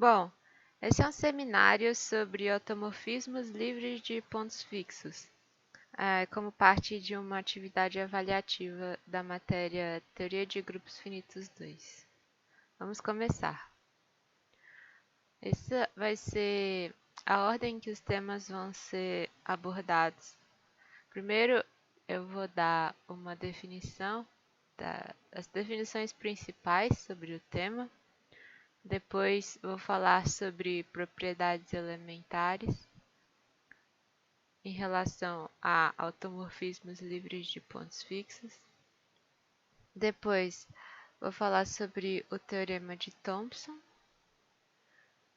Bom, esse é um seminário sobre automorfismos livres de pontos fixos, como parte de uma atividade avaliativa da matéria Teoria de Grupos Finitos 2. Vamos começar. Essa vai ser a ordem que os temas vão ser abordados. Primeiro, eu vou dar uma definição, as definições principais sobre o tema. Depois vou falar sobre propriedades elementares em relação a automorfismos livres de pontos fixos. Depois vou falar sobre o teorema de Thomson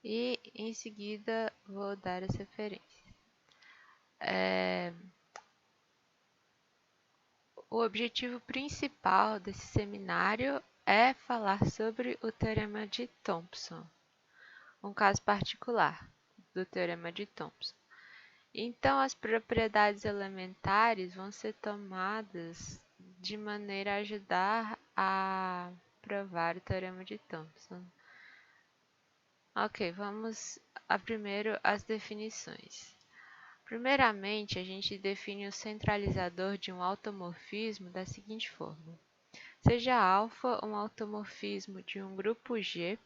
e em seguida vou dar as referências. O objetivo principal desse seminário é falar sobre o teorema de Thomson, um caso particular do teorema de Thomson. Então, as propriedades elementares vão ser tomadas de maneira a ajudar a provar o teorema de Thomson. Ok, vamos primeiro às definições. Primeiramente, a gente define o centralizador de um automorfismo da seguinte forma. Seja alfa um automorfismo de um grupo G,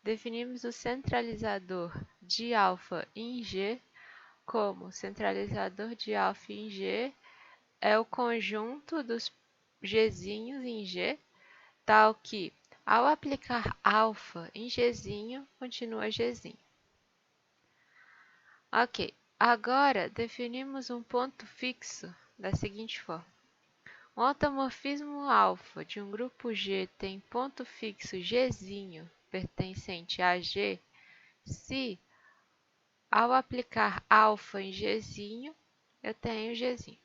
definimos o centralizador de alfa em G como centralizador de alfa em G é o conjunto dos Gzinhos em G, tal que, ao aplicar alfa em Gzinho, continua Gzinho. Ok, agora definimos um ponto fixo da seguinte forma. Um automorfismo alfa de um grupo G tem ponto fixo Gzinho pertencente a G se, ao aplicar alfa em Gzinho, eu tenho Gzinho.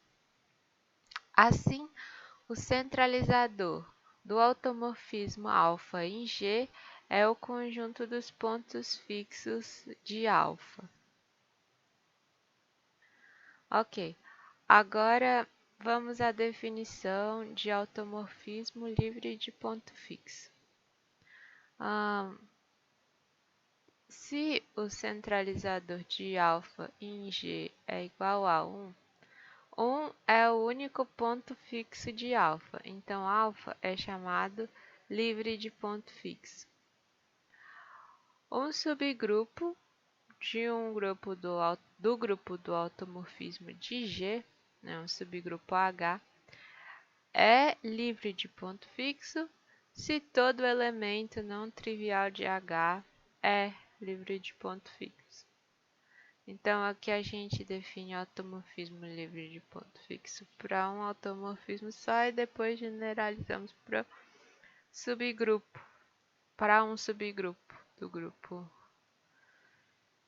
Assim, o centralizador do automorfismo alfa em G é o conjunto dos pontos fixos de alfa. Ok, agora vamos à definição de automorfismo livre de ponto fixo. Se o centralizador de alfa em G é igual a 1, 1 é o único ponto fixo de alfa, então alfa é chamado livre de ponto fixo. Um subgrupo de um grupo do grupo do automorfismo de G, um subgrupo H, é livre de ponto fixo se todo elemento não trivial de H é livre de ponto fixo. Então, aqui a gente define automorfismo livre de ponto fixo para um automorfismo só e depois generalizamos para um subgrupo do grupo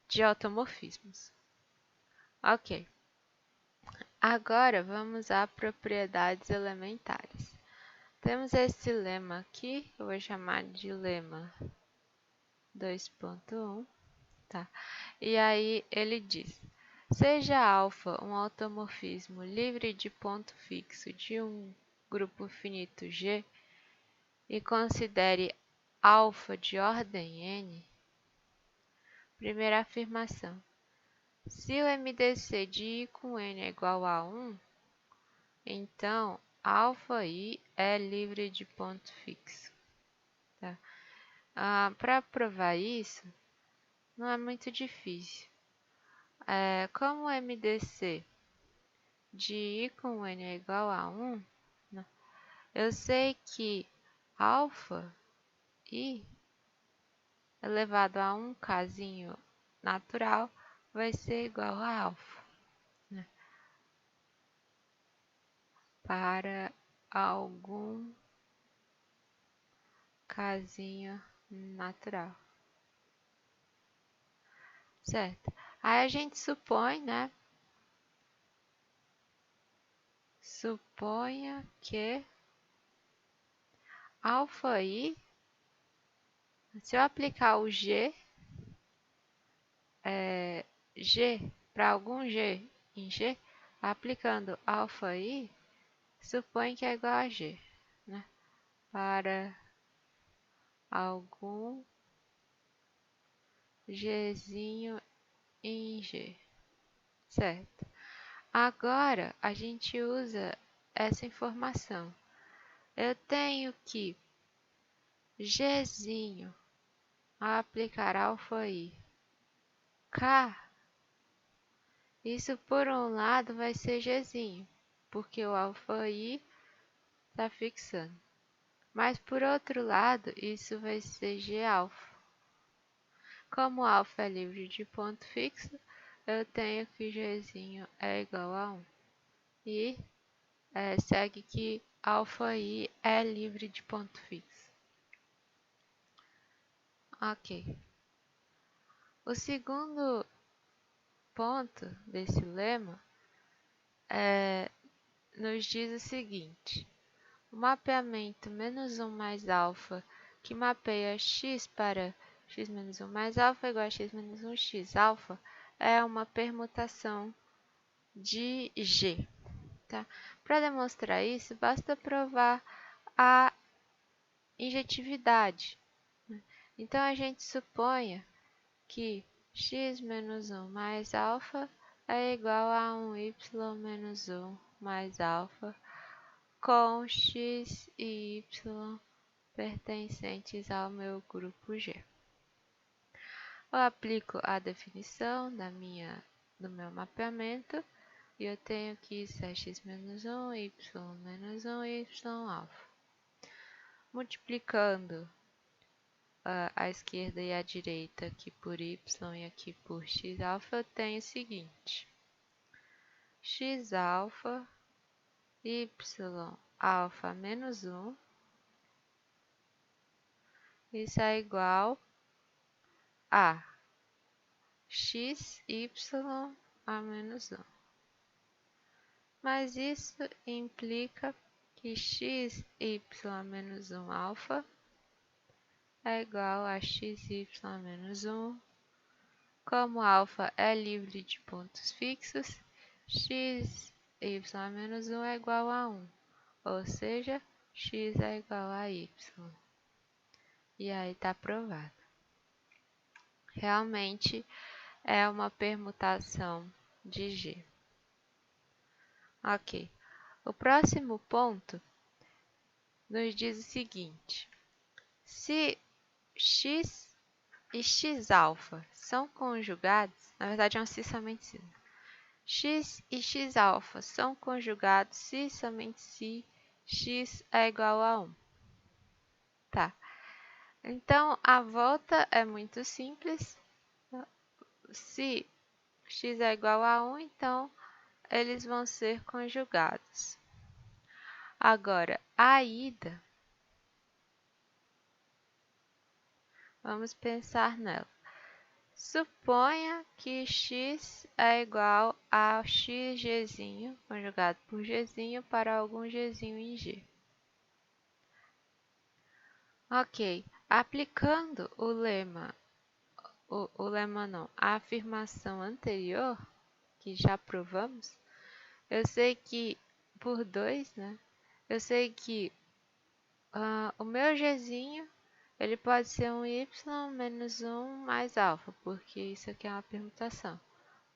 de automorfismos. Ok. Agora vamos a propriedades elementares. Temos esse lema aqui, eu vou chamar de lema 2.1, tá? E aí ele diz: seja alfa um automorfismo livre de ponto fixo de um grupo finito G e considere alfa de ordem n. Primeira afirmação: se o MDC de I com n é igual a 1, então alfa I é livre de ponto fixo. Tá? Para provar isso, não é muito difícil. Como o MDC de I com n é igual a 1, eu sei que alfa I elevado a um casinho natural vai ser igual a alfa, para algum casinho natural. Certo? Aí a gente supõe, Suponha que alfa I, se eu aplicar o G para algum G em G, aplicando alfa I, supõe que é igual a G, para algum Gzinho em G, certo? Agora, a gente usa essa informação. Eu tenho que Gzinho aplicar alfa I, K, isso por um lado vai ser Gzinho, porque o alfa I está fixando. Mas por outro lado, isso vai ser G alfa. Como alfa é livre de ponto fixo, eu tenho que Gzinho é igual a 1. E segue que alfa I é livre de ponto fixo. Ok. O segundo ponto desse lema nos diz o seguinte: o mapeamento -1 mais alfa, que mapeia x para x-1 mais alfa igual a x-1 x alfa, é uma permutação de G. Tá? Para demonstrar isso, basta provar a injetividade. Então, a gente suponha que x-1 mais alfa é igual a 1y-1 mais alfa com x e y pertencentes ao meu grupo G. Eu aplico a definição do meu mapeamento e eu tenho que isso é x-1, y-1 e y alfa. Multiplicando a esquerda e a direita aqui por y e aqui por x alfa, eu tenho o seguinte: x alfa, y alfa menos 1, isso é igual a x, y a menos 1. Mas isso implica que x, y menos 1 alfa é igual a x, y menos 1. Como alfa é livre de pontos fixos, x, y menos 1 é igual a 1. Ou seja, x é igual a y. E aí está provado. Realmente é uma permutação de G. Ok. O próximo ponto nos diz o seguinte: se x e x alfa são conjugados, na verdade é um se somente se, x e x alfa são conjugados se e somente se x é igual a 1. Tá. Então, a volta é muito simples. Se x é igual a 1, então eles vão ser conjugados. Agora, a ida, vamos pensar nela. Suponha que x é igual a xgzinho, conjugado por gzinho, para algum gzinho em G. Ok, aplicando o lema não, a afirmação anterior, que já provamos, eu sei que, por 2, né? Eu sei que o meu gzinho, ele pode ser um y menos 1 mais alfa, porque isso aqui é uma permutação.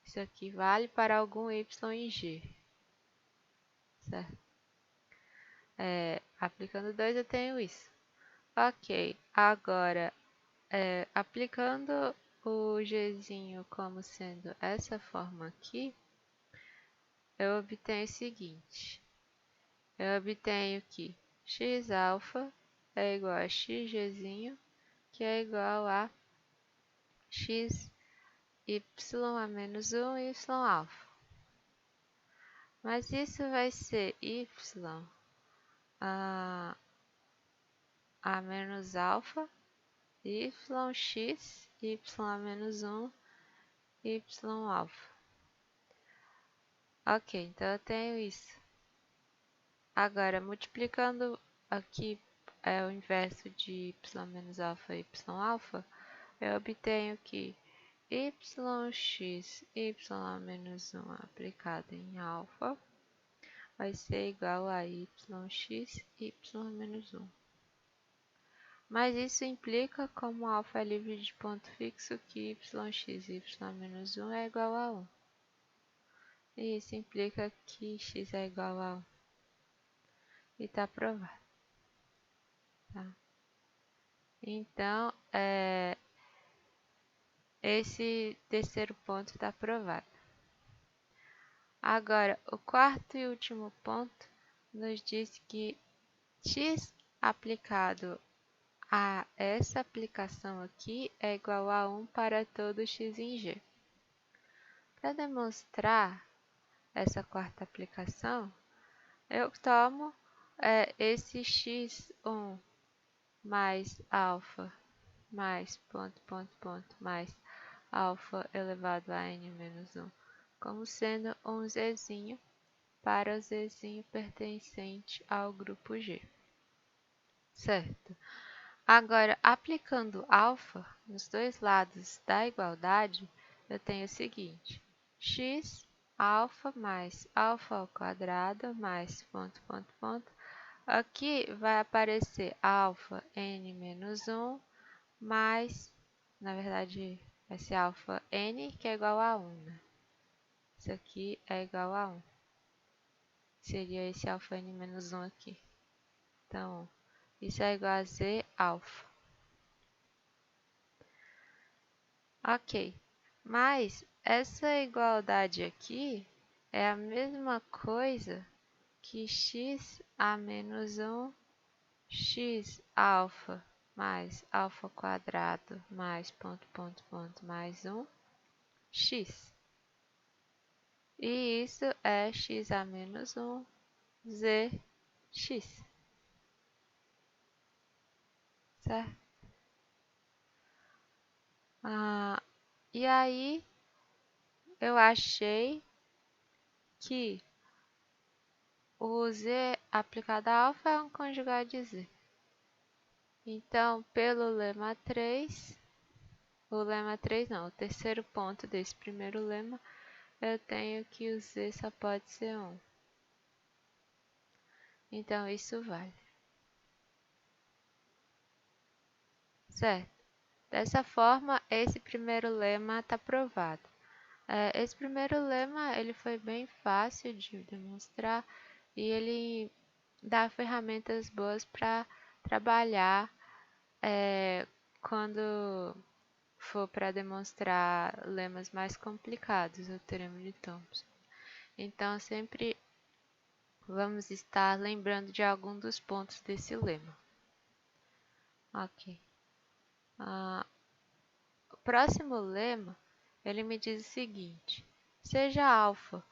Isso aqui vale para algum y em G. Certo? Aplicando 2, eu tenho isso. Ok, agora, aplicando o gzinho como sendo essa forma aqui, eu obtenho o seguinte. Eu obtenho que x alfa é igual a xgzinho, que é igual a x y a menos 1 y alfa. Mas isso vai ser y a menos alfa, yx, y a menos 1, y alfa. Ok, então eu tenho isso. Agora, multiplicando aqui o inverso de y menos alfa e y alfa, eu obtenho que yx, y a menos 1 aplicado em alfa vai ser igual a yx, y a menos 1. Mas isso implica, como alfa é livre de ponto fixo, que yx e y-1 é igual a 1. E isso implica que x é igual a 1. E está provado. Tá? Então, esse terceiro ponto está provado. Agora, o quarto e último ponto nos diz que x aplicado a essa aplicação aqui é igual a 1 para todo x em g. Para demonstrar essa quarta aplicação, eu tomo esse x1 mais alfa mais mais alfa elevado a n menos 1 como sendo um zzinho para o zzinho pertencente ao grupo G. Certo? Agora, aplicando alfa nos dois lados da igualdade, eu tenho o seguinte: x alfa mais alfa ao quadrado mais Aqui vai aparecer alfa n menos 1 mais, na verdade, vai ser alfa n, que é igual a 1, né? Isso aqui é igual a 1. Seria esse alfa n menos 1 aqui. Então, isso é igual a z alfa. Ok, mas essa igualdade aqui é a mesma coisa que x a menos 1 x alfa mais alfa quadrado mais mais 1 x. E isso é x a menos 1 z x. Certo? E aí, eu achei que o z aplicado a alfa é um conjugado de z. Então, pelo lema 3, o terceiro ponto desse primeiro lema, eu tenho que o z só pode ser 1. Então, isso vale. Certo? Dessa forma, esse primeiro lema está provado. Esse primeiro lema ele foi bem fácil de demonstrar e ele dá ferramentas boas para trabalhar quando for para demonstrar lemas mais complicados, o teorema de Thomson. Então, sempre vamos estar lembrando de algum dos pontos desse lema. Ok. O próximo lema, ele me diz o seguinte: seja alfa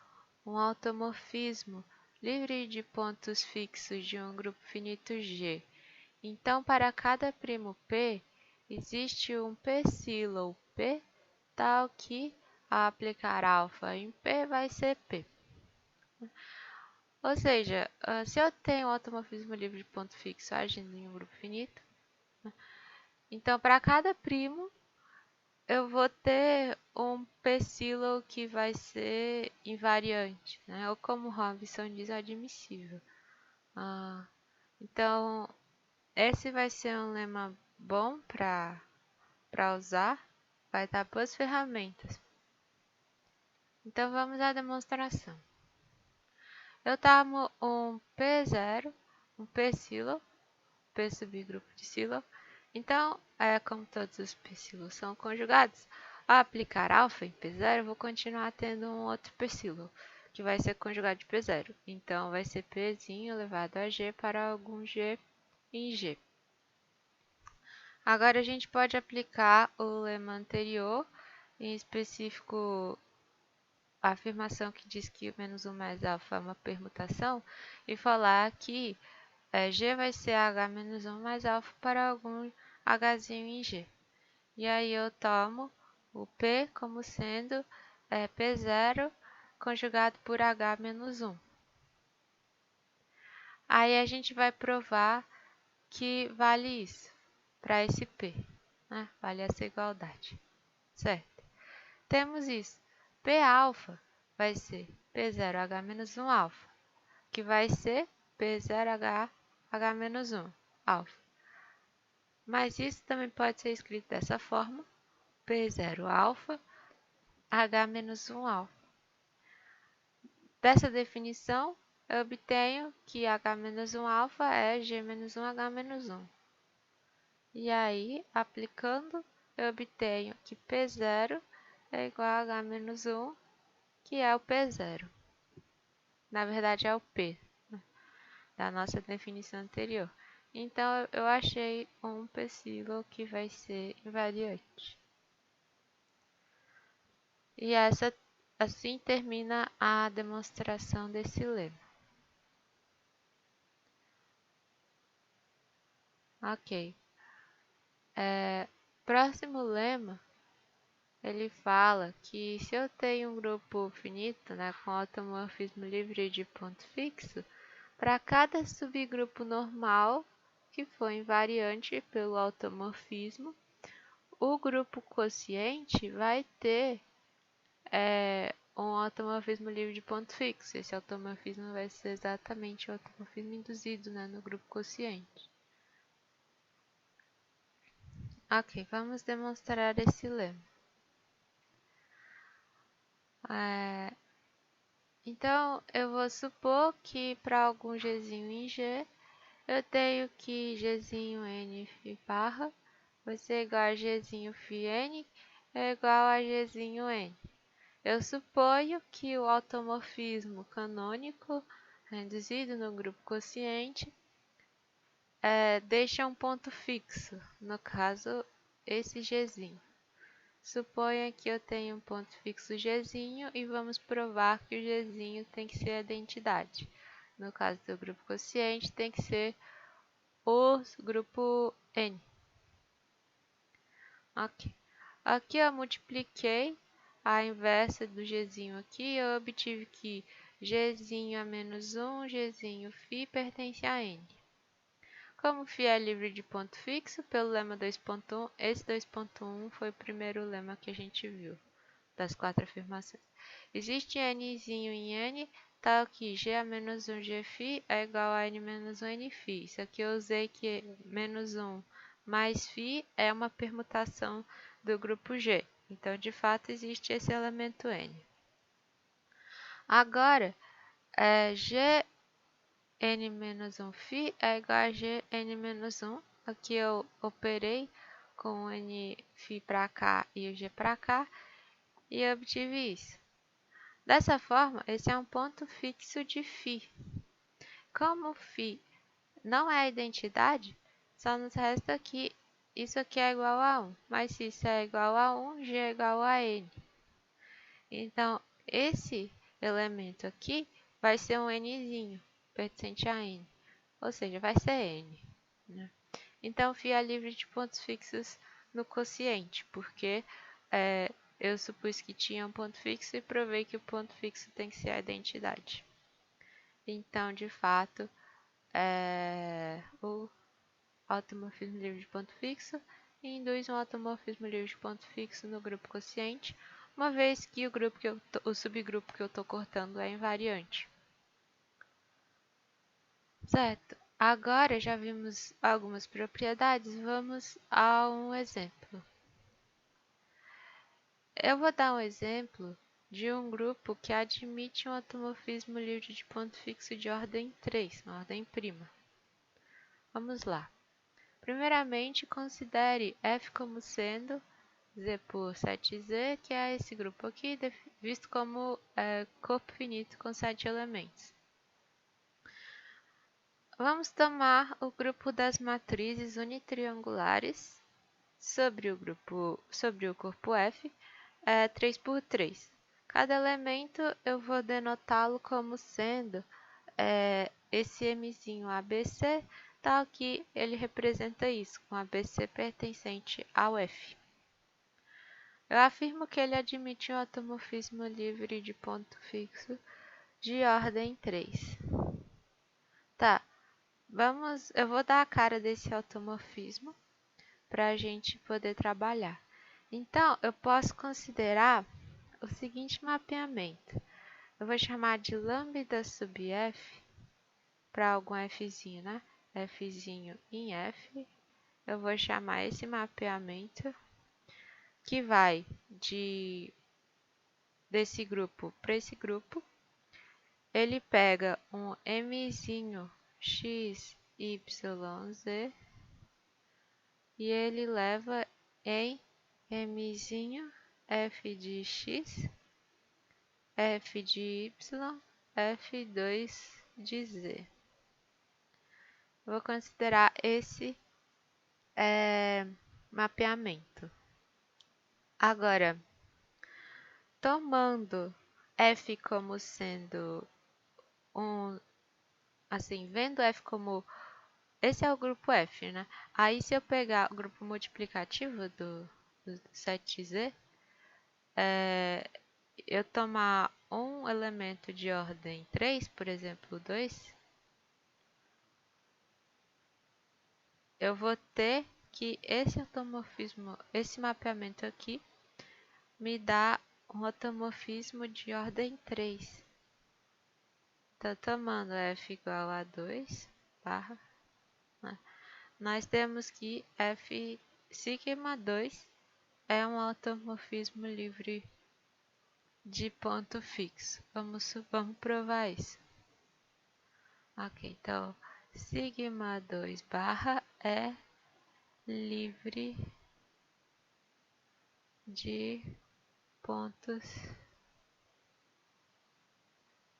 um automorfismo livre de pontos fixos de um grupo finito G. Então, para cada primo P, existe um psilo P tal que, ao aplicar alfa em P, vai ser P. Ou seja, se eu tenho um automorfismo livre de ponto fixo agindo em um grupo finito, então para cada primo eu vou ter um psilo que vai ser invariante, né? Ou como Robinson diz, admissível. Então, esse vai ser um lema bom para usar, vai dar boas ferramentas. Então, vamos à demonstração. Eu tomo um P0, um psilo, P subgrupo de silo. Então, como todos os psilos são conjugados, ao aplicar alfa em P0, eu vou continuar tendo um outro psilo, que vai ser conjugado de P0. Então, vai ser Pzinho elevado a G para algum G em G. Agora, a gente pode aplicar o lema anterior, em específico a afirmação que diz que o menos 1 mais alfa é uma permutação, e falar que G vai ser H menos 1 mais alfa para algum Hzinho em G. E aí eu tomo o P como sendo P0 conjugado por H menos 1. Aí a gente vai provar que vale isso para esse P, né? Vale essa igualdade, certo? Temos isso. P alfa vai ser P0H menos 1 alfa, que vai ser P0H menos 1 alfa. Mas isso também pode ser escrito dessa forma: P0 alfa, H menos 1 alfa. Dessa definição, eu obtenho que H menos 1 alfa é G menos 1 H menos 1. E aí, aplicando, eu obtenho que P0 é igual a H menos 1, que é o P0. Na verdade, é o P, né, da nossa definição anterior. Então, eu achei um possível que vai ser invariante. E assim termina a demonstração desse lema. Ok. Próximo lema, ele fala que se eu tenho um grupo finito, né, com automorfismo livre de ponto fixo, para cada subgrupo normal que for invariante pelo automorfismo, o grupo quociente vai ter um automorfismo livre de ponto fixo. Esse automorfismo vai ser exatamente o automorfismo induzido, né, no grupo quociente. Ok, vamos demonstrar esse lema. Então, eu vou supor que para algum gzinho em G, eu tenho que gzinho n φ barra vai ser igual a gzinho φ n é igual a gzinho n. Eu suponho que o automorfismo canônico induzido no grupo quociente deixa um ponto fixo, no caso, esse gzinho. Suponha que eu tenho um ponto fixo Gzinho e vamos provar que o Gzinho tem que ser a identidade. No caso do grupo quociente, tem que ser o grupo N. Ok. Aqui eu multipliquei a inversa do Gzinho aqui, eu obtive que Gzinho a menos 1, Gzinho φ pertence a N. Como φ é livre de ponto fixo, pelo lema 2.1, esse 2.1 foi o primeiro lema que a gente viu das 4 afirmações. Existe nzinho em n, tal que g a menos 1 gφ é igual a n menos 1 nφ. Isso aqui eu usei que menos 1 mais φ é uma permutação do grupo G. Então, de fato, existe esse elemento n. Agora, g n menos 1 φ é igual a g n menos 1. Aqui eu operei com o n φ para cá e o g para cá e obtive isso. Dessa forma, esse é um ponto fixo de φ. Como φ não é a identidade, só nos resta que isso aqui é igual a 1. Mas se isso é igual a 1, g é igual a n. Então, esse elemento aqui vai ser um nzinho, pertencente a n. Ou seja, vai ser n. Né? Então, φ é livre de pontos fixos no quociente, porque eu supus que tinha um ponto fixo e provei que o ponto fixo tem que ser a identidade. Então, de fato, o automorfismo livre de ponto fixo induz um automorfismo livre de ponto fixo no grupo quociente, uma vez que o subgrupo que eu estou cortando é invariante. Certo. Agora já vimos algumas propriedades, vamos a um exemplo. Eu vou dar um exemplo de um grupo que admite um automorfismo livre de ponto fixo de ordem 3, uma ordem prima. Vamos lá. Primeiramente, considere f como sendo z por 7z, que é esse grupo aqui, visto como corpo finito com 7 elementos. Vamos tomar o grupo das matrizes unitriangulares sobre o corpo F, 3 por 3. Cada elemento eu vou denotá-lo como sendo esse mzinho ABC, tal que ele representa isso, com ABC pertencente ao F. Eu afirmo que ele admite um automorfismo livre de ponto fixo de ordem 3. Tá, eu vou dar a cara desse automorfismo para a gente poder trabalhar. Então, eu posso considerar o seguinte mapeamento. Eu vou chamar de lambda sub f para algum fzinho, né? Fzinho em f. eu vou chamar esse mapeamento que vai desse grupo para esse grupo. Ele pega um mzinho x, y, z e ele leva em mzinho f de x, f de y, f2 de z. Vou considerar esse mapeamento. Agora, tomando f como sendo vendo f como... Esse é o grupo f, né? Aí, se eu pegar o grupo multiplicativo do 7z, eu tomar um elemento de ordem 3, por exemplo, 2, eu vou ter que esse automorfismo, esse mapeamento aqui, me dá um automorfismo de ordem 3. Então, tomando f igual a 2, barra, né, nós temos que f sigma 2 é um automorfismo livre de ponto fixo. Vamos provar isso. Ok, então, sigma 2 barra é livre de pontos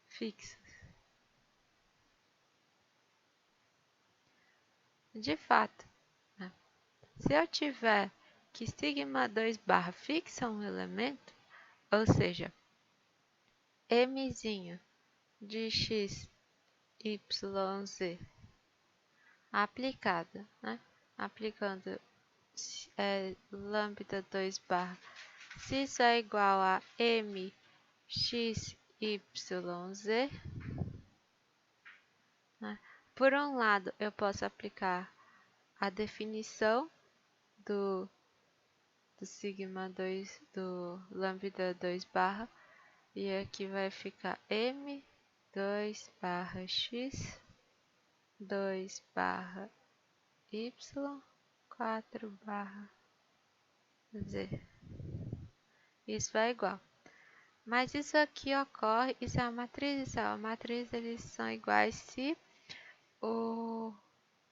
fixos. De fato, né? Se eu tiver que sigma 2 barra fixa um elemento, ou seja, mzinho de x, y, z aplicada, né? Aplicando lambda 2 barra, se isso é igual a m, x, y, z, né? Por um lado, eu posso aplicar a definição do sigma 2, do lambda 2 barra, e aqui vai ficar m2 barra x, 2 barra y, 4 barra z. Isso vai igual. Mas isso aqui ocorre, isso é a matriz, isso é a matriz, eles são iguais se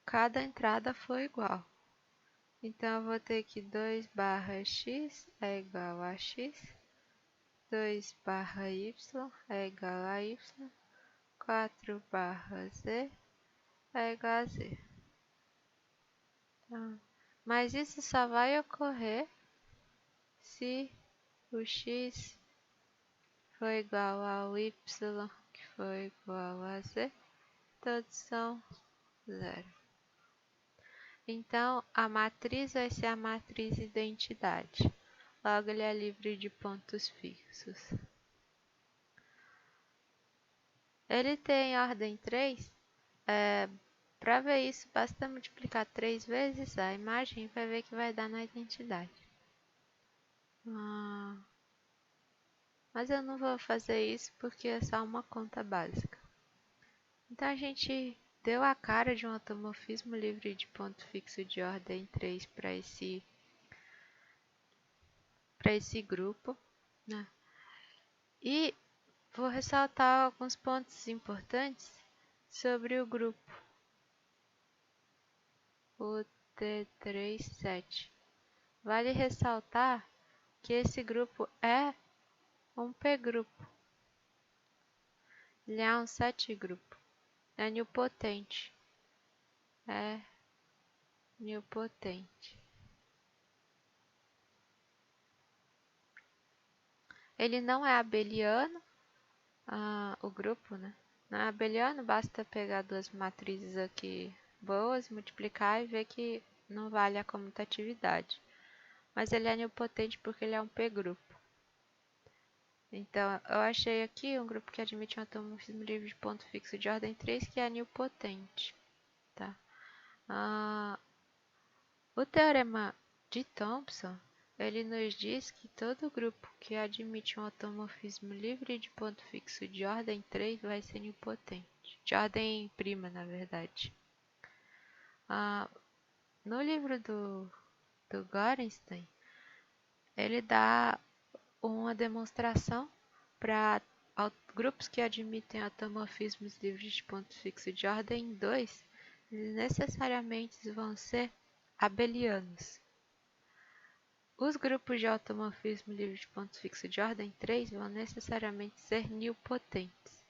cada entrada for igual. Então, eu vou ter que 2 barra x é igual a x, 2 barra y é igual a y, 4 barra z é igual a z. Então, mas isso só vai ocorrer se o x for igual ao y, que for igual a z, todos são zero. Então, a matriz vai ser a matriz identidade. Logo, ele é livre de pontos fixos. Ele tem ordem 3. Para ver isso, basta multiplicar 3 vezes a imagem e vai ver que vai dar na identidade. Mas eu não vou fazer isso porque é só uma conta básica. Então, a gente deu a cara de um automorfismo livre de ponto fixo de ordem 3 para esse grupo, né? E vou ressaltar alguns pontos importantes sobre o grupo, o T37. Vale ressaltar que esse grupo é um P-grupo. Ele é um 7-grupo. É nilpotente. É nilpotente. Ele não é abeliano, o grupo, né? Não é abeliano, basta pegar duas matrizes aqui boas, multiplicar e ver que não vale a comutatividade. Mas ele é nilpotente porque ele é um P-grupo. Então, eu achei aqui um grupo que admite um automorfismo livre de ponto fixo de ordem 3, que é nilpotente. Tá? O teorema de Thomson, ele nos diz que todo grupo que admite um automorfismo livre de ponto fixo de ordem 3 vai ser nilpotente. De ordem prima, na verdade. no livro do Gorenstein, ele dá uma demonstração para grupos que admitem automorfismos livres de ponto fixo de ordem 2, eles necessariamente vão ser abelianos. Os grupos de automorfismo livre de ponto fixo de ordem 3 vão necessariamente ser nilpotentes.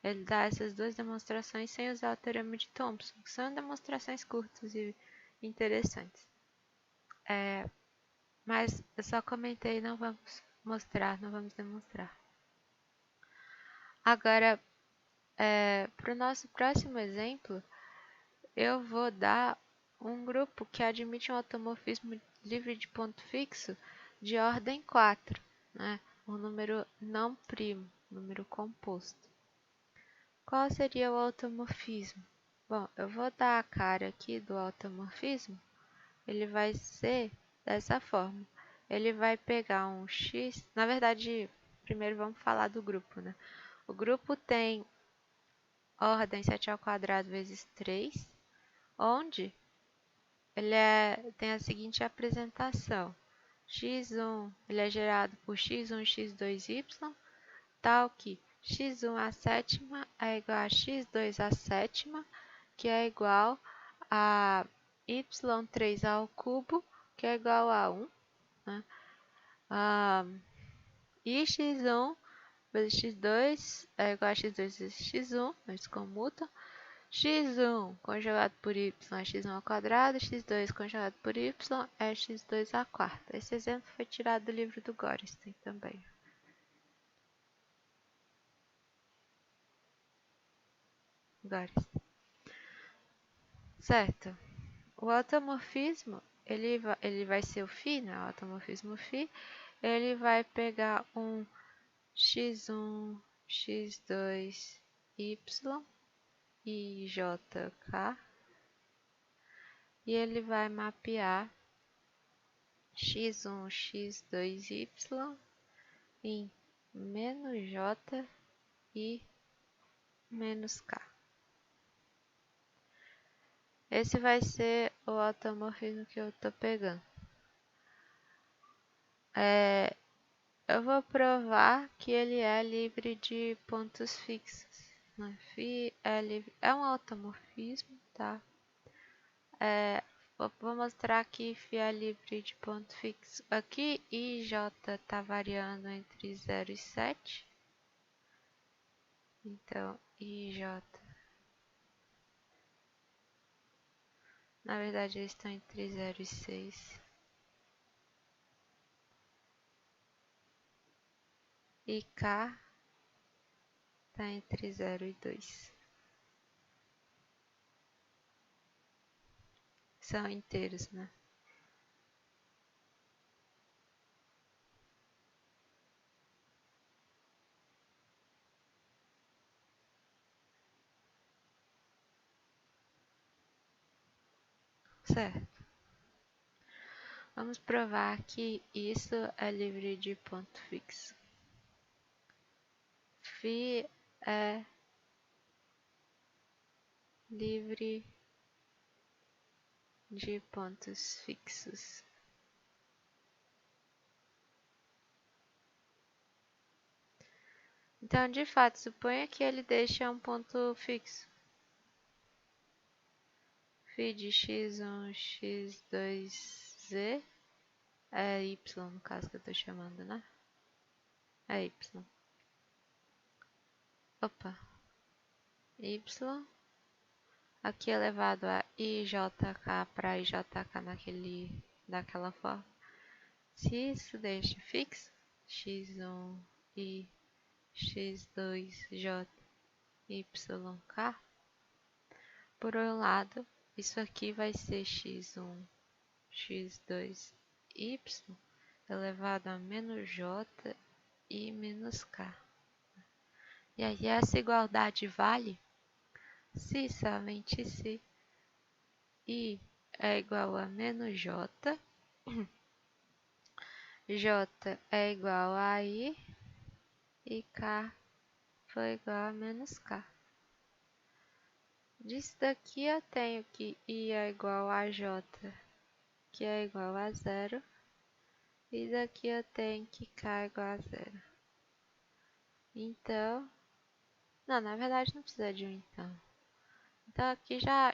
Ele dá essas duas demonstrações sem usar o teorema de Thomson, que são demonstrações curtas e interessantes. Mas eu só comentei, não vamos mostrar, não vamos demonstrar. Agora, para o nosso próximo exemplo, eu vou dar um grupo que admite um automorfismo livre de ponto fixo de ordem 4, né? Um número não primo, número composto. Qual seria o automorfismo? Bom, eu vou dar a cara aqui do automorfismo. Ele vai ser dessa forma. Ele vai pegar um x. Na verdade, primeiro vamos falar do grupo, né? O grupo tem ordem 7 ao quadrado vezes 3, onde ele tem a seguinte apresentação. x1 ele é gerado por x1, x2, y, tal que x1 à sétima é igual a x2 à sétima, que é igual a y3 ao cubo, que é igual a 1. Né? E x1 vezes x2 é igual a x2 vezes x1, eles comutam. x1 conjugado por y é x1 ao quadrado, x2 conjugado por y é x2 à quarta. Esse exemplo foi tirado do livro do Gorenstein também. Certo. O automorfismo, ele vai ser o φ, né? O automorfismo φ, ele vai pegar um x1, x2, y e jk, e ele vai mapear x1, x2, y em menos j e menos k. Esse vai ser o automorfismo que eu estou pegando. Eu vou provar que ele é livre de pontos fixos. Né? Φ é livre, é um automorfismo, tá? Vou mostrar que φ é livre de ponto fixo. Aqui I e J está variando entre 0 e 7. Então, I e J, na verdade, eles estão entre 0 e 6. E K está entre 0 e 2. São inteiros, né? Certo. Vamos provar que isso é livre de ponto fixo. Φ é livre de pontos fixos. Então, de fato, suponha que ele deixa um ponto fixo. Φ de x1, x2, z é y, no caso que eu estou chamando, né? É y. Opa. Y. Aqui elevado a ijk para ijk daquela forma. Se isso deixa fixo, x1 e x2j, yk, por um lado, isso aqui vai ser x1, x2, y elevado a menos j e menos k. E aí essa igualdade vale se somente se I é igual a menos j, j é igual a I e k foi igual a menos k. Disso daqui eu tenho que I é igual a J, que é igual a 0. E daqui eu tenho que K é igual a 0. Então, não, na verdade não precisa de um então. Então aqui já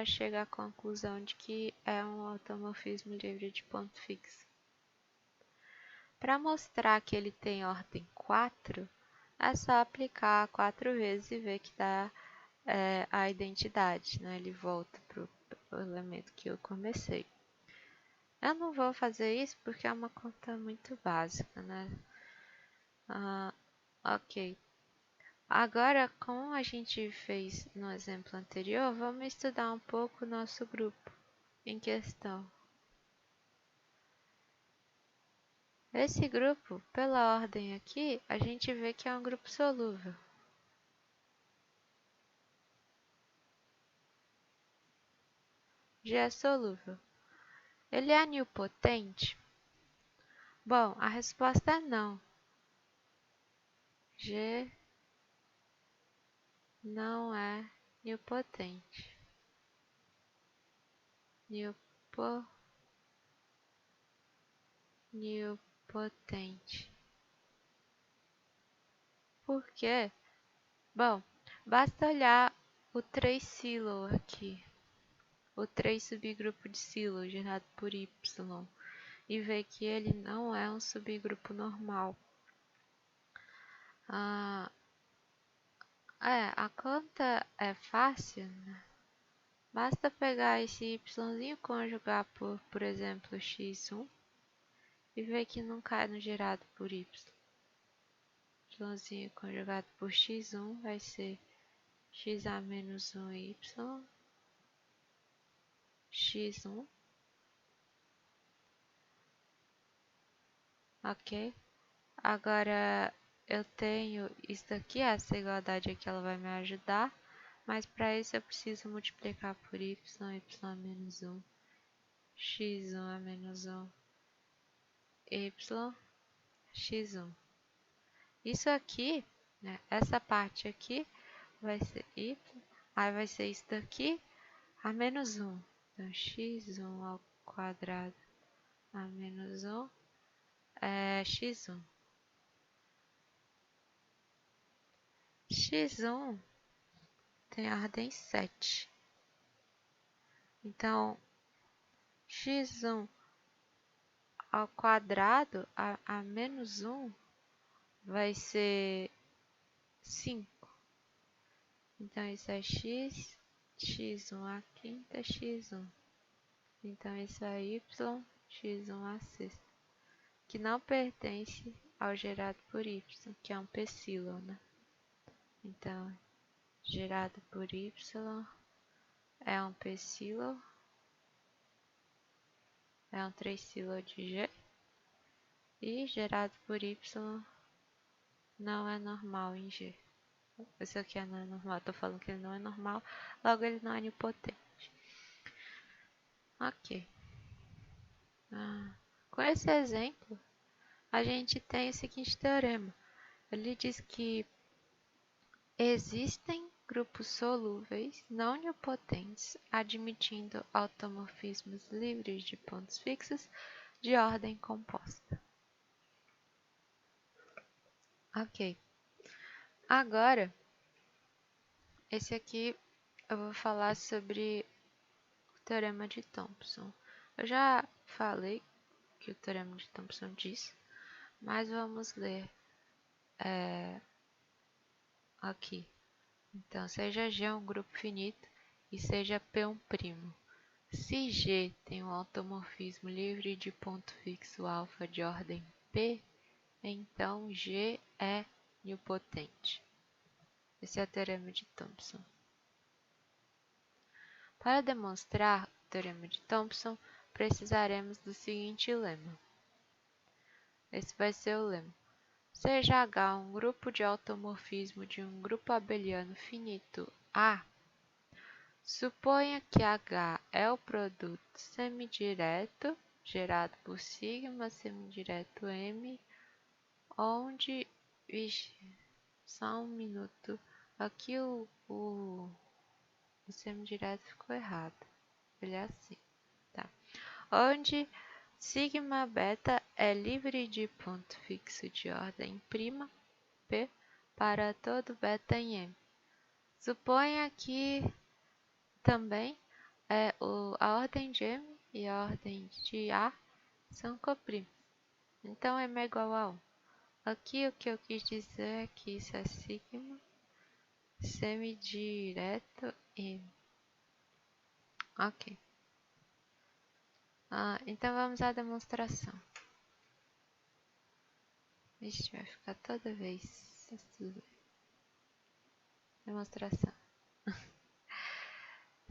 chega à conclusão de que é um automorfismo livre de ponto fixo. Para mostrar que ele tem ordem 4, é só aplicar 4 vezes e ver que dá a identidade, né? Ele volta para o elemento que eu comecei. Eu não vou fazer isso porque é uma conta muito básica, né? Ok. Agora, como a gente fez no exemplo anterior, vamos estudar um pouco o nosso grupo em questão. Esse grupo, pela ordem aqui, a gente vê que é um grupo solúvel. G é solúvel. Ele é nilpotente? Bom, a resposta é não. G não é nilpotente. Nilpotente. Por quê? Bom, basta olhar o 3-silo aqui. O 3 subgrupo de silo gerado por Y e ver que ele não é um subgrupo normal. A conta é fácil, né? Basta pegar esse y conjugar por exemplo, x1 e ver que não cai no gerado por y. Y conjugado por x1 vai ser xa menos 1y, x1, ok? Agora eu tenho isso daqui, essa igualdade aqui ela vai me ajudar, mas para isso eu preciso multiplicar por y a menos 1, x1 a menos 1, y, x1. Isso aqui, né, essa parte aqui vai ser y, aí vai ser isso daqui a menos 1. Então, x1 ao quadrado a menos 1 é x1. x1 tem a ordem 7. Então, x1 ao quadrado a menos 1 vai ser 5. Então, isso é x, x1 à quinta, x1. Então, isso é y, x1 à sexta, que não pertence ao gerado por y, que é um psilo, né? Então, gerado por y é um psilo, é um 3-silo de G, e gerado por y não é normal em G. Isso aqui não é normal, estou falando que ele não é normal, logo ele não é nilpotente. Ok. Com esse exemplo, a gente tem o seguinte teorema. Ele diz que existem grupos solúveis não nilpotentes admitindo automorfismos livres de pontos fixos de ordem composta. Ok. Agora, esse aqui eu vou falar sobre o teorema de Thomson. Eu já falei o que o teorema de Thomson diz, mas vamos ler aqui. Então, seja G um grupo finito e seja P um primo. Se G tem um automorfismo livre de ponto fixo alfa de ordem P, então G é nilpotente. Esse é o teorema de Thomson. Para demonstrar o teorema de Thomson, precisaremos do seguinte lema. Esse vai ser o lema. Seja H um grupo de automorfismo de um grupo abeliano finito A, suponha que H é o produto semidireto gerado por sigma semidireto M, onde... Vixe, só um minuto. Aqui o o semidireto ficou errado. Ele é assim, tá? Onde sigma beta é livre de ponto fixo de ordem prima P para todo beta em M. Suponha que também a ordem de M e a ordem de A são coprimas. Então M é igual a 1. Aqui o que eu quis dizer é que isso é sigma semidireto M. Ok. Então vamos à demonstração. Vixe, vai ficar toda vez. Demonstração.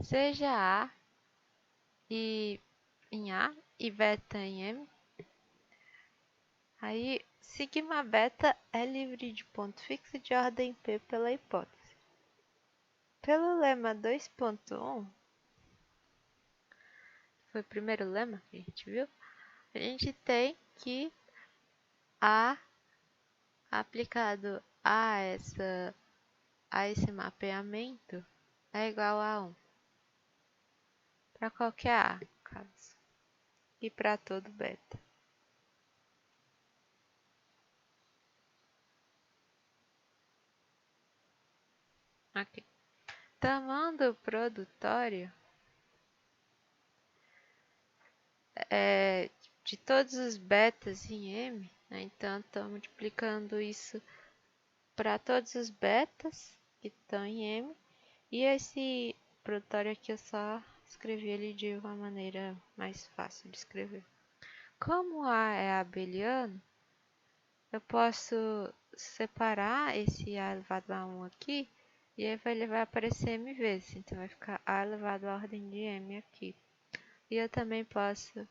Seja A em A e beta em M. Aí, sigma beta é livre de ponto fixo de ordem P pela hipótese. Pelo lema 2.1, foi o primeiro lema que a gente viu, a gente tem que A aplicado a esse mapeamento é igual a 1. Para qualquer A, no caso. E para todo beta. Ok. Tamanho produtório de todos os betas em M, né? Então estou multiplicando isso para todos os betas que estão em M, e esse produtório aqui eu só escrevi ele de uma maneira mais fácil de escrever. Como A é abeliano, eu posso separar esse A elevado a 1 aqui, e aí ele vai aparecer M vezes, então vai ficar A elevado à ordem de M aqui. E eu também posso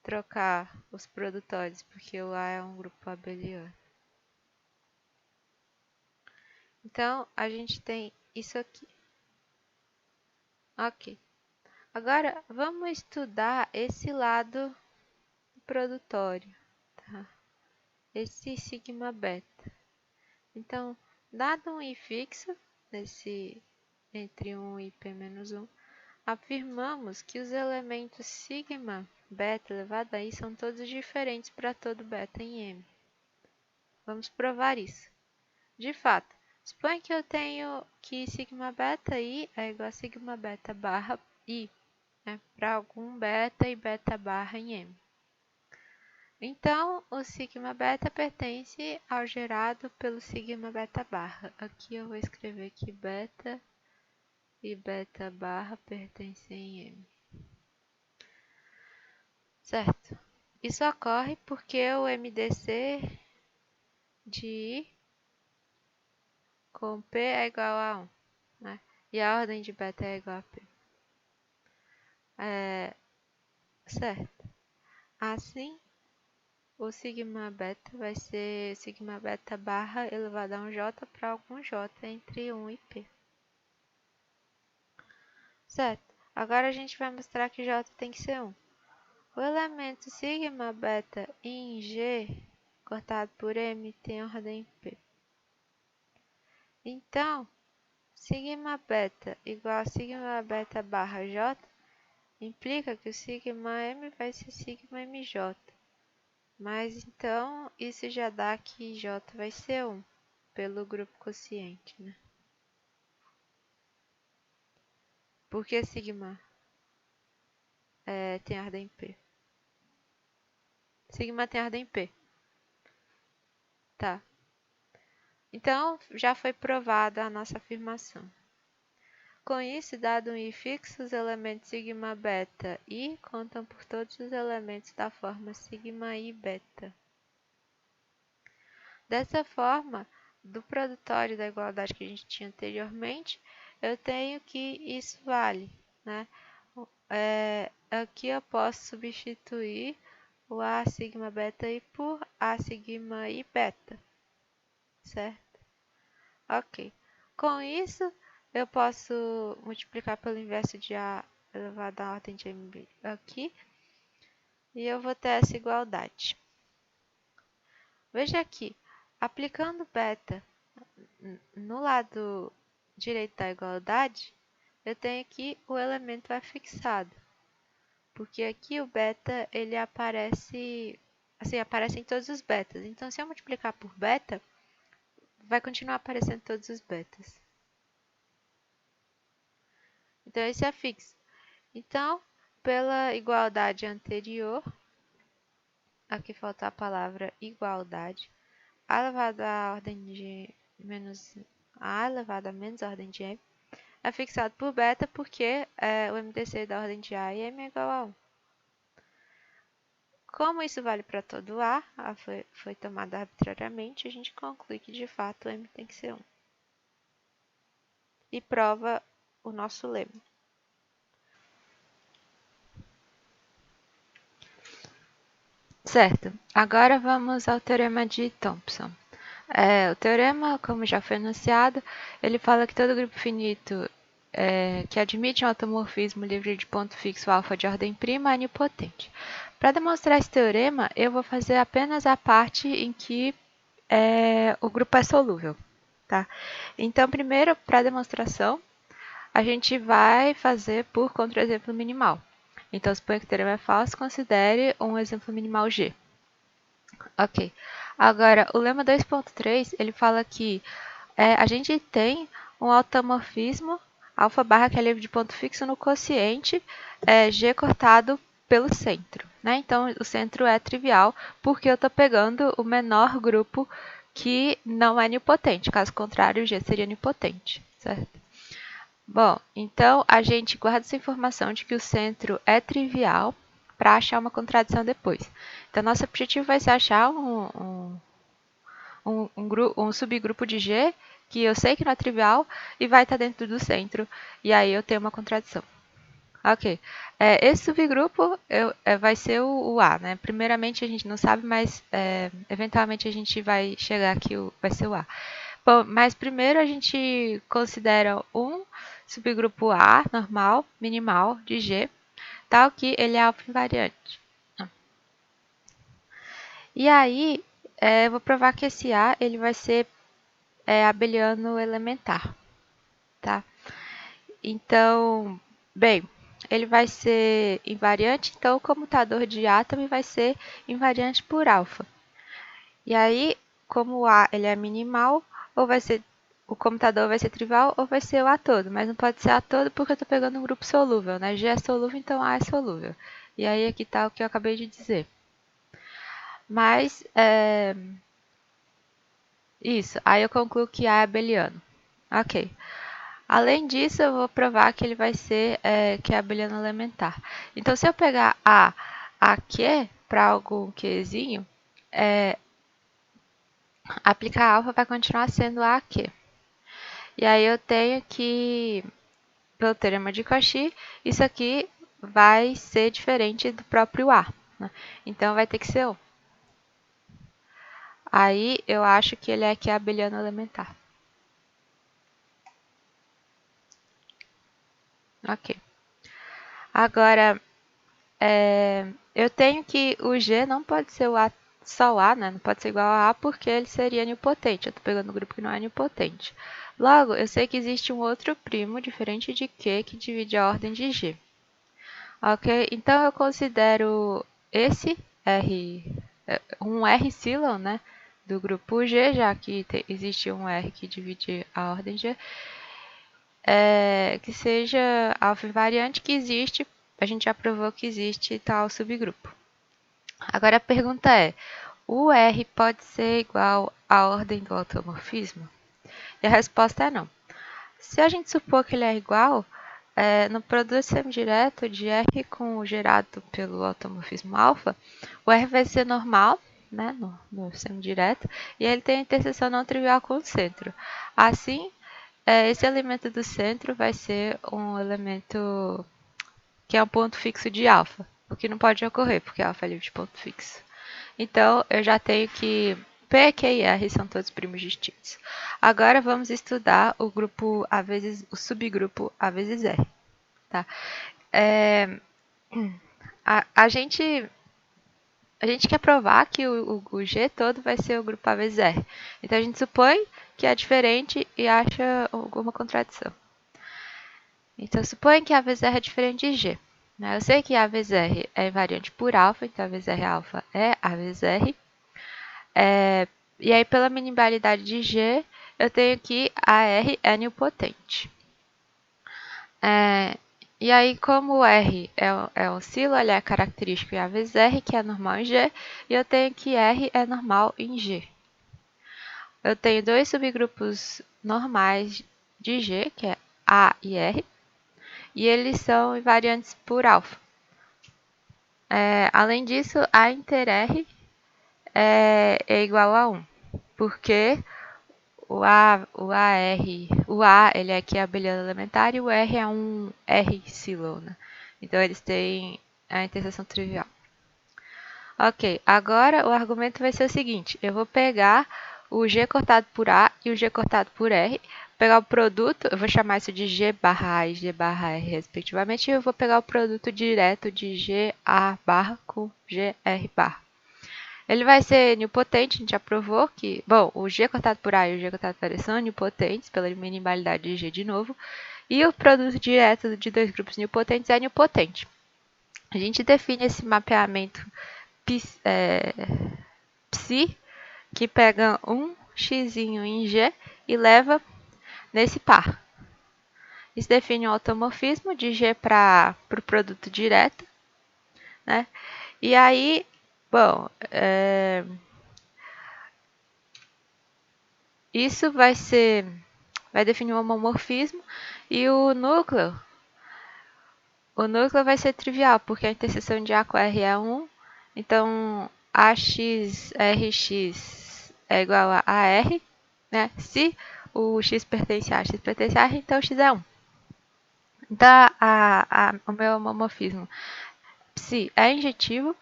trocar os produtores, porque o A é um grupo abeliano. Então, a gente tem isso aqui. Ok. Agora, vamos estudar esse lado produtório, tá? Esse sigma beta. Então, dado um I fixo, entre 1 e P-1, afirmamos que os elementos sigma beta elevado a I são todos diferentes para todo beta em M. Vamos provar isso. De fato, suponha que eu tenho que sigma beta I é igual a sigma beta barra I, né, para algum beta e beta barra em M. Então, o sigma beta pertence ao gerado pelo sigma beta barra. Aqui eu vou escrever que beta e beta barra pertencem em M. Certo? Isso ocorre porque o MDC de I com P é igual a 1, né? E a ordem de beta é igual a P. Certo. Assim, o sigma beta vai ser sigma beta barra elevado a 1j para algum j entre 1 e P. Certo. Agora a gente vai mostrar que j tem que ser 1. O elemento sigma beta em G cortado por M tem ordem P. Então, sigma beta igual a sigma beta barra j implica que o sigma M vai ser sigma MJ. Mas então, isso já dá que J vai ser 1, pelo grupo quociente, né? Por que sigma tem ordem P? Sigma tem ordem P. Tá. Então, já foi provada a nossa afirmação. Com isso, dado um I fixo, os elementos sigma beta I contam por todos os elementos da forma sigma I beta. Dessa forma, do produtório da igualdade que a gente tinha anteriormente, eu tenho que isso vale, né? Aqui eu posso substituir o A sigma beta I por A sigma I beta, certo? Ok. Com isso, eu posso multiplicar pelo inverso de A elevado à ordem de M aqui, e eu vou ter essa igualdade. Veja aqui, aplicando beta no lado direito da igualdade, eu tenho aqui o elemento afixado. Porque aqui o beta, ele aparece, assim, aparece em todos os betas. Então, se eu multiplicar por beta, vai continuar aparecendo todos os betas. Então, esse é fixo. Então, pela igualdade anterior, aqui falta a palavra igualdade, a elevado a ordem de menos a elevado a menos a ordem de m, é fixado por beta porque o MDC da ordem de a e m é igual a 1. Como isso vale para todo A foi tomado arbitrariamente, a gente conclui que de fato M tem que ser 1. E prova o nosso lema. Certo, agora vamos ao teorema de Thomson. O teorema, como já foi enunciado, ele fala que todo grupo finito que admite um automorfismo livre de ponto fixo alfa de ordem prima é nilpotente. Para demonstrar esse teorema, eu vou fazer apenas a parte em que o grupo é solúvel. Tá? Então, primeiro, para demonstração, a gente vai fazer por contra-exemplo minimal. Então, suponha que o teorema é falso, considere um exemplo minimal G. Ok. Agora, o lema 2.3, ele fala que a gente tem um automorfismo alfa barra que é livre de ponto fixo no quociente G cortado pelo centro. Né? Então, o centro é trivial porque eu estou pegando o menor grupo que não é nilpotente. Caso contrário, G seria nilpotente. Certo? Bom, então a gente guarda essa informação de que o centro é trivial para achar uma contradição depois. Então, nosso objetivo vai ser achar um subgrupo de G que eu sei que não é trivial e vai estar dentro do centro, e aí eu tenho uma contradição. Ok. Esse subgrupo vai ser o A, né? Primeiramente a gente não sabe, mas eventualmente a gente vai chegar aqui, vai ser o A. Bom, mas primeiro a gente considera um subgrupo A normal, minimal, de G, tal que ele é alfa-invariante. E aí, eu vou provar que esse A ele vai ser abeliano elementar. Tá? Então, bem, ele vai ser invariante, então o comutador de A também vai ser invariante por alfa. E aí, como o A ele é minimal, ou vai ser o comutador vai ser trivial ou vai ser o A todo, mas não pode ser A todo porque eu estou pegando um grupo solúvel, né? G é solúvel, então A é solúvel. E aí aqui está o que eu acabei de dizer. Mas, isso, aí eu concluo que A é abeliano. Ok. Além disso, eu vou provar que ele vai ser que é abeliano elementar. Então, se eu pegar A aqui para algum Qzinho, aplicar alfa vai continuar sendo A aqui. E aí eu tenho que, pelo teorema de Cauchy, isso aqui vai ser diferente do próprio A. Né? Então, vai ter que ser 1. Aí, eu acho que ele é aqui abeliano elementar. Ok. Agora, eu tenho que o G não pode ser só o A, né? Não pode ser igual a A porque ele seria nilpotente. Eu estou pegando um grupo que não é nilpotente. Logo, eu sei que existe um outro primo diferente de Q que divide a ordem de G. Ok? Então, eu considero esse R, um R silon, né? Do grupo G, já que existe um R que divide a ordem G, que seja alfa invariante, que existe, a gente já provou que existe tal subgrupo. Agora a pergunta é, o R pode ser igual à ordem do automorfismo? E a resposta é não. Se a gente supor que ele é igual, no produto semidireto de R com o gerado pelo automorfismo alfa, o R vai ser normal, né, no semidireto, e ele tem a interseção não trivial com o centro. Assim, esse elemento do centro vai ser um elemento que é um ponto fixo de alfa, o que não pode ocorrer, porque alfa é livre de ponto fixo. Então, eu já tenho que P, Q e R são todos primos distintos. Agora vamos estudar o grupo A vezes o subgrupo A vezes R. Tá? A gente quer provar que o G todo vai ser o grupo A vezes R. Então, a gente supõe que é diferente e acha alguma contradição. Então, suponha que A vezes R é diferente de G. Eu sei que A vezes R é invariante por alfa, então A vezes R alfa é A vezes R. E aí, pela minimalidade de G, eu tenho que AR é nilpotente. E aí, como o R é oscilo, ele é característico em A vezes R, que é normal em G, e eu tenho que R é normal em G. Eu tenho dois subgrupos normais de G, que é A e R, e eles são invariantes por alfa. Além disso, A inter R é igual a 1, porque o A ele é aqui a abeliana elementar e o R é um R silo, né? Então eles têm a interseção trivial. Ok, agora o argumento vai ser o seguinte: eu vou pegar o G cortado por A e o G cortado por R, pegar o produto, eu vou chamar isso de G barra A e G barra R respectivamente, e eu vou pegar o produto direto de G A barra com G R barra. Ele vai ser nilpotente, a gente já provou que, bom, o G cortado por A e o G cortado por R são nilpotentes, pela minimalidade de G de novo, e o produto direto de dois grupos nilpotentes é nilpotente. A gente define esse mapeamento psi, que pega um x em G e leva nesse par. Isso define o automorfismo de G para o produto direto, né? E aí, bom, isso vai definir o homomorfismo e o núcleo vai ser trivial, porque a interseção de A com R é 1, então AX RX é igual a AR, né? Se o X pertence a X pertence a R, então X é 1. Então, o meu homomorfismo psi é injetivo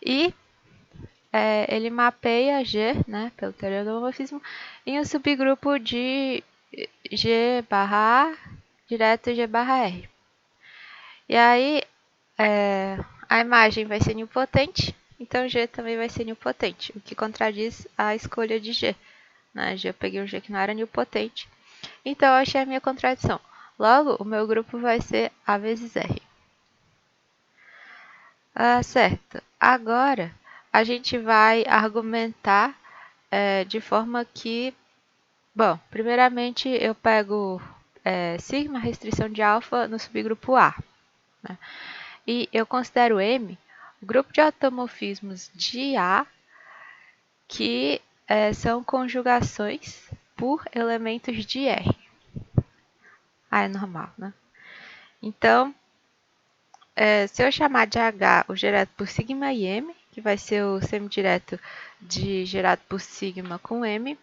e ele mapeia G, né, pelo teorema do homomorfismo, em um subgrupo de G barra A direto G barra R. E aí, a imagem vai ser nilpotente, então G também vai ser nilpotente, o que contradiz a escolha de G. Eu peguei um G que não era nilpotente, então eu achei a minha contradição. Logo, o meu grupo vai ser A vezes R. Certo. Agora, a gente vai argumentar de forma que, bom, primeiramente eu pego sigma restrição de alfa no subgrupo A. Né? E eu considero M o grupo de automorfismos de A que são conjugações por elementos de R. É normal, né? Então, se eu chamar de H o gerado por sigma e M, que vai ser o semidireto de gerado por sigma com M,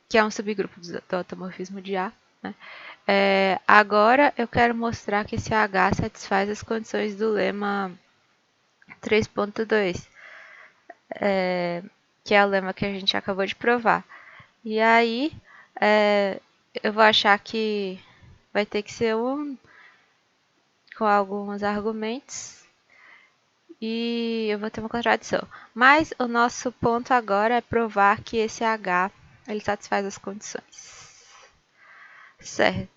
que é um subgrupo do automorfismo de A, né? Agora eu quero mostrar que esse H satisfaz as condições do lema 3.2, que é o lema que a gente acabou de provar. E aí, eu vou achar que vai ter que ser um com alguns argumentos e eu vou ter uma contradição. Mas o nosso ponto agora é provar que esse H ele satisfaz as condições. Certo.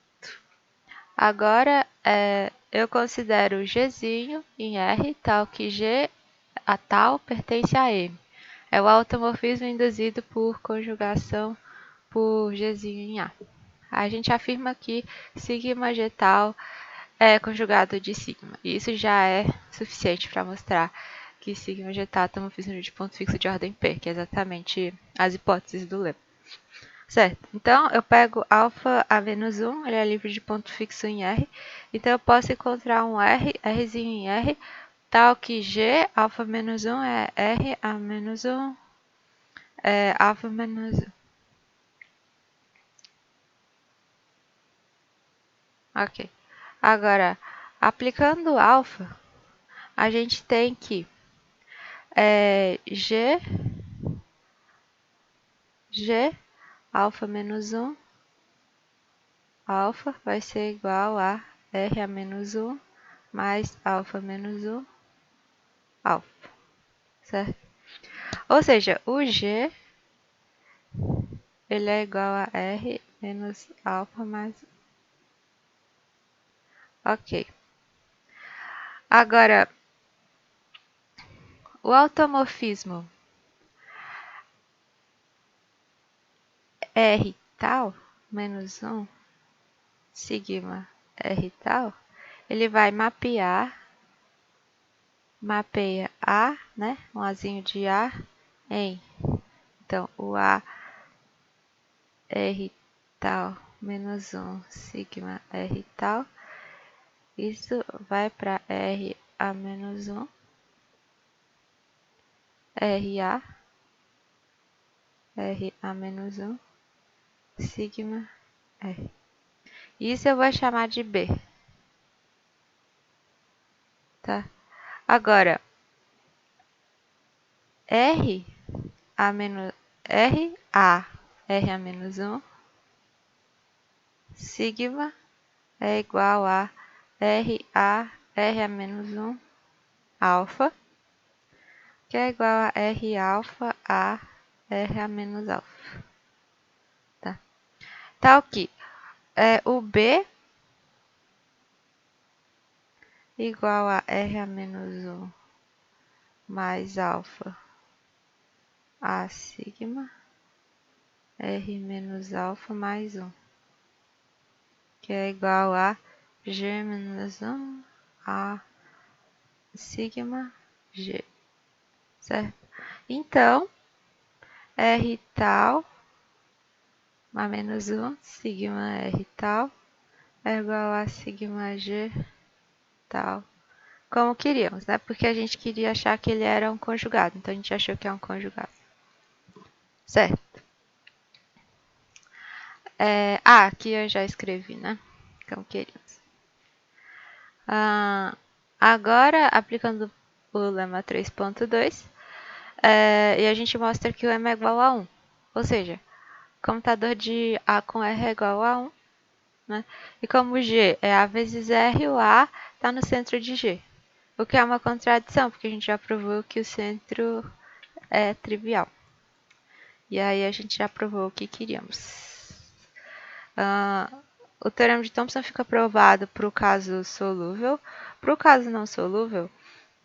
Agora, eu considero Gzinho em R tal que G a tal pertence a M. É o automorfismo induzido por conjugação por Gzinho em A. A gente afirma que sigma G tal é conjugado de sigma. E isso já é suficiente para mostrar que sigma G tal é automorfismo de ponto fixo de ordem P, que é exatamente as hipóteses do lema. Certo, então eu pego alfa a menos 1, ele é livre de ponto fixo em R, então eu posso encontrar um Rzinho em R, tal que G, alfa menos 1 é R a menos 1, alfa menos 1. Ok, agora, aplicando alfa, a gente tem que G alfa menos 1, alfa vai ser igual a R a menos 1 mais alfa menos 1, alfa, certo? Ou seja, o G ele é igual a R menos alfa mais... Ok. Agora, o automorfismo R tal menos 1 sigma R tal, ele vai mapeia A, né? Um Azinho de A em... Então, o A R tal menos 1 sigma R tal, isso vai para R A menos 1, RA menos 1, sigma R. Isso eu vou chamar de B. Tá? Agora, RA menos menos 1, sigma é igual a RA menos 1, alfa, que é igual a R alfa a RA menos alfa. Tá? Tal que o B igual a RA menos 1 mais alfa a sigma R menos alfa mais 1, que é igual a G menos 1 a sigma G, certo? Então, R tal a menos 1, sigma R tal, é igual a sigma G tal, como queríamos, né? Porque a gente queria achar que ele era um conjugado, então a gente achou que é um conjugado, certo? Aqui eu já escrevi, né? Como queríamos. Agora, aplicando o lema 3.2, e a gente mostra que o m é igual a 1. Ou seja, comutador de A com R é igual a 1. Né? E como G é A vezes R, o A está no centro de G. O que é uma contradição, porque a gente já provou que o centro é trivial. E aí a gente já provou o que queríamos. O teorema de Thomson fica provado para o caso solúvel. Para o caso não solúvel,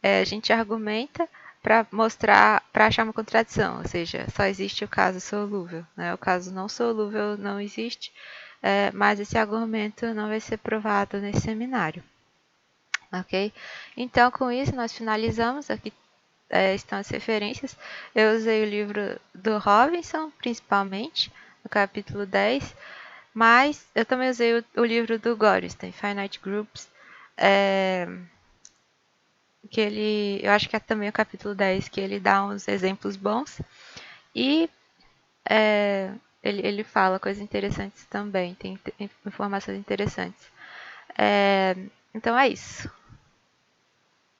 a gente argumenta para mostrar, para achar uma contradição, ou seja, só existe o caso solúvel, né? O caso não solúvel não existe, mas esse argumento não vai ser provado nesse seminário, ok? Então, com isso, nós finalizamos. Aqui estão as referências. Eu usei o livro do Robinson, principalmente, no capítulo 10, mas eu também usei o livro do Goriston, Finite Groups, que eu acho que é também o capítulo 10, que ele dá uns exemplos bons. E ele fala coisas interessantes também, tem informações interessantes. Então é isso.